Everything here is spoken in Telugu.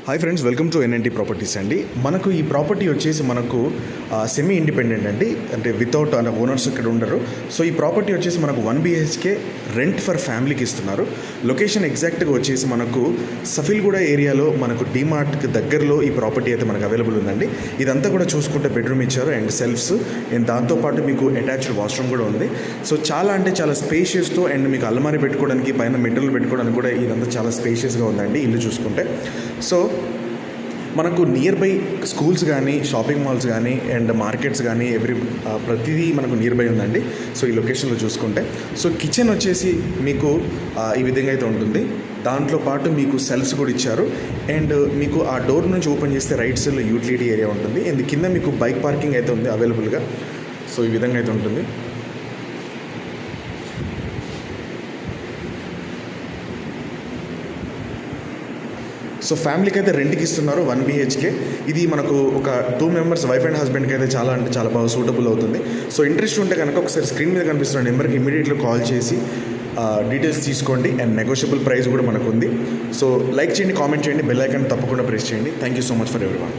Hi friends, welcome to NNT properties అండి. మనకు ఈ ప్రాపర్టీ వచ్చేసి మనకు సెమీ ఇండిపెండెంట్ అండి, అంటే వితౌట్ ఓనర్స్ ఇక్కడ ఉండరు. సో ఈ ప్రాపర్టీ వచ్చేసి మనకు 1 BHK రెంట్ ఫర్ ఫ్యామిలీకి ఇస్తున్నారు. లొకేషన్ ఎగ్జాక్ట్గా వచ్చేసి మనకు సఫిల్గూడ ఏరియాలో మనకు డీమార్ట్కి దగ్గరలో ఈ ప్రాపర్టీ అయితే మనకు అవైలబుల్ ఉందండి. ఇదంతా కూడా చూసుకుంటే బెడ్రూమ్ ఇచ్చారు అండ్ సెల్ఫ్స్ అండ్ దాంతోపాటు మీకు అటాచ్డ్ వాష్రూమ్ కూడా ఉంది. సో చాలా అంటే చాలా స్పేషియస్తో అండ్ మీకు అల్మారీ పెట్టుకోవడానికి పైన మెటీరియల్ పెట్టుకోవడానికి కూడా ఇదంతా చాలా స్పేషియస్గా ఉందండి ఇల్లు చూసుకుంటే. సో మనకు నియర్ బై స్కూల్స్ కానీ షాపింగ్ మాల్స్ కానీ అండ్ మార్కెట్స్ కానీ ప్రతిదీ మనకు నియర్ బై ఉందండి. సో ఈ లొకేషన్లో చూసుకుంటే సో కిచెన్ వచ్చేసి మీకు ఈ విధంగా అయితే ఉంటుంది. దాంట్లో పాటు మీకు సెల్ఫ్స్ కూడా ఇచ్చారు అండ్ మీకు ఆ డోర్ నుంచి ఓపెన్ చేస్తే రైట్ సైడ్లో యూటిలిటీ ఏరియా ఉంటుంది అండ్ కింద మీకు బైక్ పార్కింగ్ అయితే ఉంది అవైలబుల్గా. సో ఈ విధంగా అయితే ఉంటుంది. సో ఫ్యామిలీకి అయితే రెంట్కి ఇస్తున్నారు 1 BHK. ఇది మనకు ఒక 2 మెంబర్స్ వైఫ్ అండ్ హస్బెండ్కి అయితే చాలా అంటే చాలా బాగా సూటబుల్ అవుతుంది. సో ఇంట్రెస్ట్ ఉంటే కనుక ఒకసారి స్క్రీన్ మీద కనిపిస్తున్న నెంబర్కి ఇమీడియట్గా కాల్ చేసి డీటెయిల్స్ తీసుకోండి అండ్ నెగోషియబుల్ ప్రైస్ కూడా మనకు ఉంది. సో లైక్ చేయండి, కామెంట్ చేయండి, బెల్ ఐకాన్ తప్పకుండా ప్రెస్ చేయండి. Thank you so much for everyone.